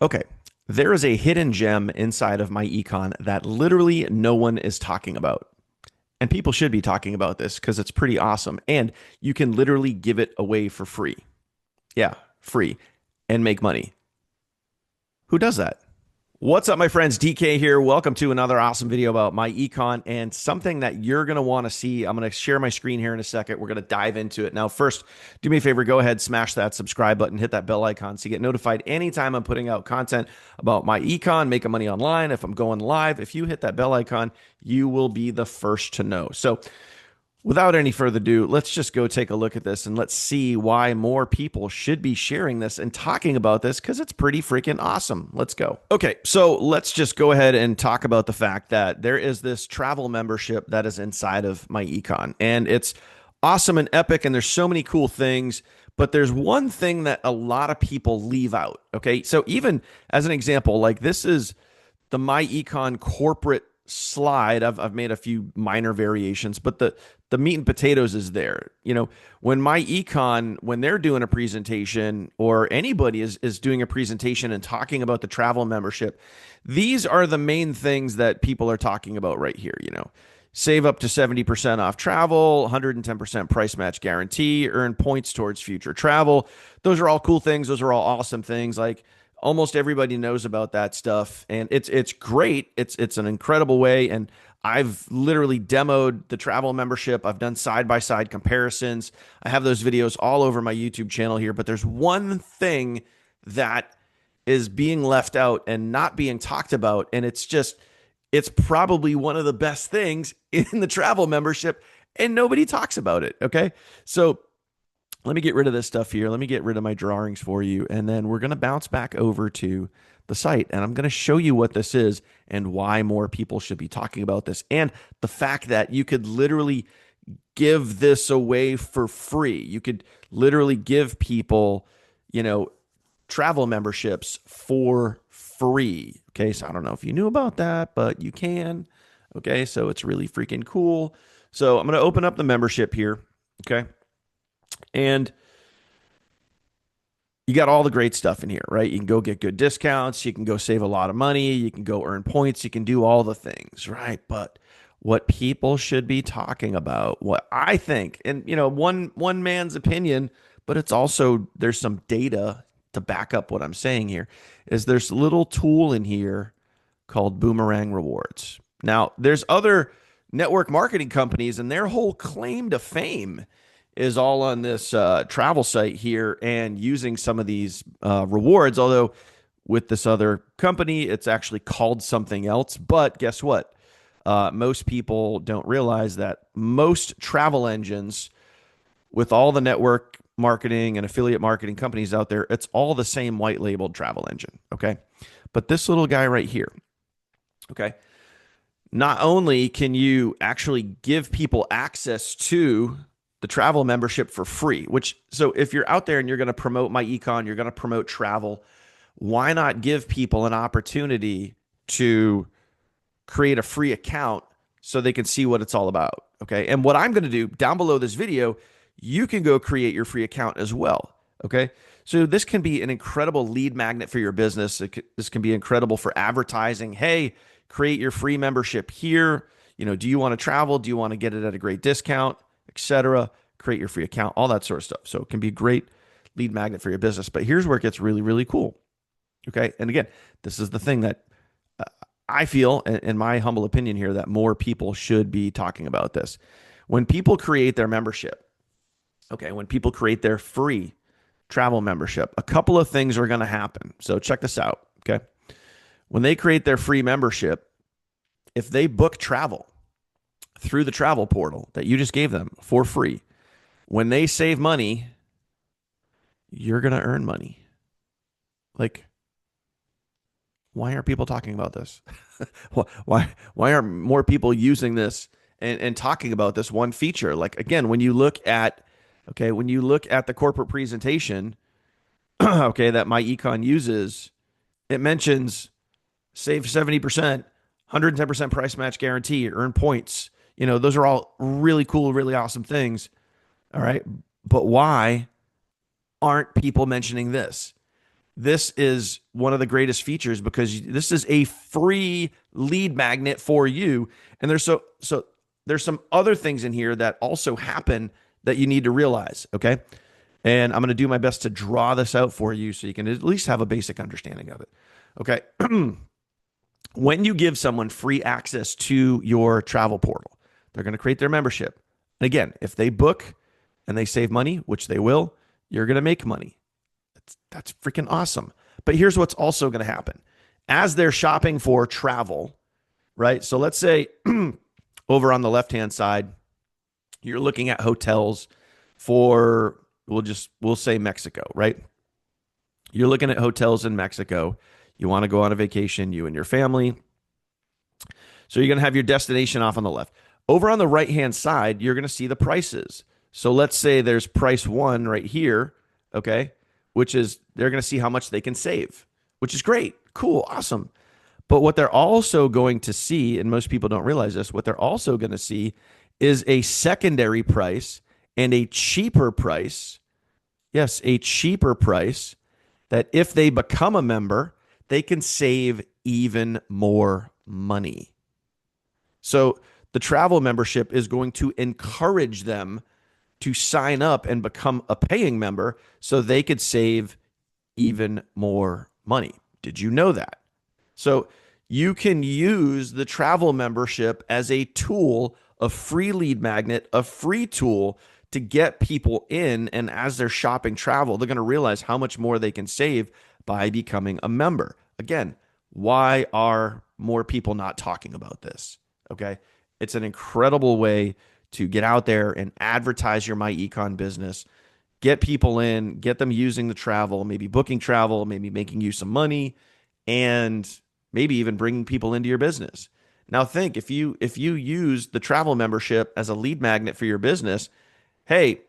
Okay, there is a hidden gem inside of myEcon that literally no one is talking about. And people should be talking about this because it's pretty awesome. And you can literally give it away for free. Yeah, free and make money. Who does that? What's up, my friends? DK here. Welcome to another awesome video about myEcon and something that you're going to want to see. I'm going to share my screen here in a second. We're going to dive into it. Now, first, do me a favor, go ahead, smash that subscribe button, hit that bell icon so you get notified anytime I'm putting out content about myEcon, making money online. If I'm going live, if you hit that bell icon, you will be the first to know. So, without any further ado, let's just go take a look at this and let's see why more people should be sharing this and talking about this because it's pretty freaking awesome. Let's go. Okay, so let's just go ahead and talk about the fact that there is this travel membership that is inside of myEcon, and it's awesome and epic, and there's so many cool things. But there's one thing that a lot of people leave out. Okay, so even as an example, like this is the myEcon corporate slide. I've made a few minor variations, but the meat and potatoes is there. You know, when myEcon, when they're doing a presentation or anybody is doing a presentation and talking about the travel membership, these are the main things that people are talking about right here. You know, save up to 70% off travel, 110% price match guarantee, earn points towards future travel. Those are all cool things. Those are all awesome things. Like almost everybody knows about that stuff, and it's great. It's an incredible way, and I've literally demoed the travel membership. I've done side by side comparisons. I have those videos all over my YouTube channel here, but there's one thing that is being left out and not being talked about, and it's probably one of the best things in the travel membership, and nobody talks about it. Okay, so let me get rid of this stuff here. Let me get rid of my drawings for you. And then we're going to bounce back over to the site. And I'm going to show you what this is and why more people should be talking about this. And the fact that you could literally give this away for free. You could literally give people, you know, travel memberships for free. Okay. So I don't know if you knew about that, but you can. Okay. So it's really freaking cool. So I'm going to open up the membership here. Okay. And you got all the great stuff in here, right? You can go get good discounts. You can go save a lot of money. You can go earn points. You can do all the things, right? But what people should be talking about, what I think, and you know, one man's opinion, but it's also there's some data to back up what I'm saying here, is there's a little tool in here called Boomerang Rewards. Now, there's other network marketing companies, and their whole claim to fame is all on this travel site here and using some of these rewards. Although with this other company, it's actually called something else. But guess what? Most people don't realize that most travel engines, with all the network marketing and affiliate marketing companies out there, it's all the same white labeled travel engine. Okay. But this little guy right here, okay, not only can you actually give people access to the travel membership for free, which, so if you're out there and you're going to promote myEcon, you're going to promote travel, why not give people an opportunity to create a free account so they can see what it's all about? Okay. And what I'm going to do down below this video, you can go create your free account as well. Okay. So this can be an incredible lead magnet for your business. This can be incredible for advertising. Hey, create your free membership here. You know, do you want to travel? Do you want to get it at a great discount, etc.? Create your free account, all that sort of stuff. So it can be a great lead magnet for your business. But here's where it gets really, really cool. Okay. And again, this is the thing that I feel, in my humble opinion here, that more people should be talking about this. When people create their membership, okay, when people create their free travel membership, a couple of things are going to happen. So check this out. Okay. When they create their free membership, if they book travel through the travel portal that you just gave them for free, when they save money, you're going to earn money. Like, why aren't people talking about this? why aren't more people using this and talking about this one feature? Like, again, when you look at, okay, when you look at the corporate presentation, okay, that myEcon uses, it mentions save 70%, 110% price match guarantee, earn points. You know, those are all really cool, really awesome things. All right. But why aren't people mentioning this? this is one of the greatest features because this is a free lead magnet for you. And there's some other things in here that also happen that you need to realize, okay? And I'm going to do my best to draw this out for you so you can at least have a basic understanding of it. Okay. When you give someone free access to your travel portal, they're going to create their membership. And again, if they book and they save money, which they will, you're going to make money. That's freaking awesome. But here's what's also going to happen. As they're shopping for travel, right? So let's say over on the left-hand side, you're looking at hotels for, we'll say Mexico, right? You're looking at hotels in Mexico. You want to go on a vacation, you and your family. So you're going to have your destination off on the left. Over on the right-hand side, you're going to see the prices. So let's say there's price one right here, okay, which is they're going to see how much they can save, which is great. Cool, awesome. But what they're also going to see, and most people don't realize this, what they're also going to see is a secondary price and a cheaper price. Yes, a cheaper price that if they become a member, they can save even more money. So the travel membership is going to encourage them to sign up and become a paying member so they could save even more money. Did you know that? So you can use the travel membership as a tool, a free lead magnet, a free tool to get people in. And as they're shopping travel, they're going to realize how much more they can save by becoming a member. Again, why are more people not talking about this? Okay. It's an incredible way to get out there and advertise your myEcon business, get people in, get them using the travel, maybe booking travel, maybe making you some money, and maybe even bringing people into your business. Now think, if you use the travel membership as a lead magnet for your business, hey,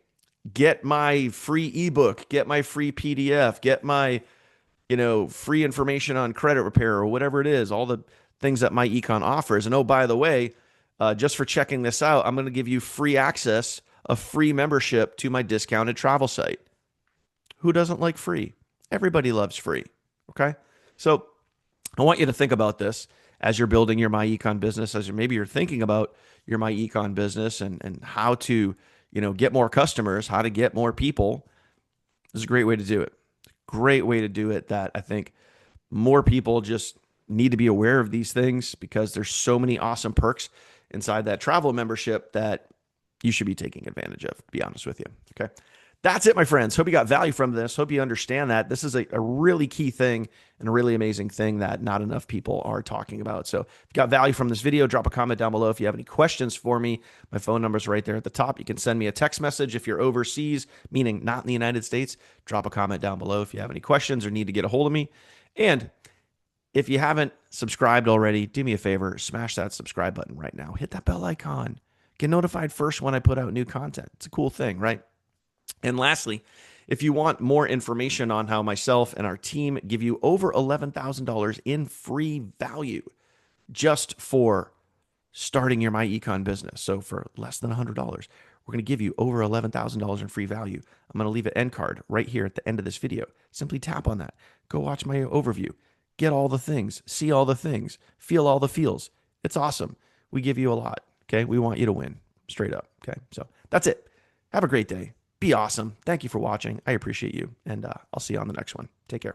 get my free ebook, get my free PDF, get my free information on credit repair or whatever it is, all the things that myEcon offers. And oh, by the way, just for checking this out, I'm going to give you free access, a free membership to my discounted travel site. Who doesn't like free? Everybody loves free. Okay. So I want you to think about this as you're building your myEcon business, as maybe you're thinking about your myEcon business and how to, get more customers, how to get more people. This is a great way to do it. Great way to do it that I think more people just need to be aware of these things because there's so many awesome perks inside that travel membership that you should be taking advantage of, to be honest with you. Okay. That's it, my friends. Hope you got value from this. Hope you understand that this is a really key thing and a really amazing thing that not enough people are talking about. So if you got value from this video, drop a comment down below. If you have any questions for me, my phone number is right there at the top. You can send me a text message. If you're overseas, meaning not in the United States, drop a comment down below if you have any questions or need to get a hold of me. And if you haven't subscribed already, do me a favor, smash that subscribe button right now. Hit that bell icon. Get notified first when I put out new content. It's a cool thing, right? And lastly, if you want more information on how myself and our team give you over $11,000 in free value just for starting your myEcon business, so for less than $100, we're going to give you over $11,000 in free value. I'm going to leave an end card right here at the end of this video. Simply tap on that. Go watch my overview. Get all the things, see all the things, feel all the feels. It's awesome. We give you a lot, okay? We want you to win, straight up, okay? So that's it. Have a great day. Be awesome. Thank you for watching. I appreciate you, and I'll see you on the next one. Take care.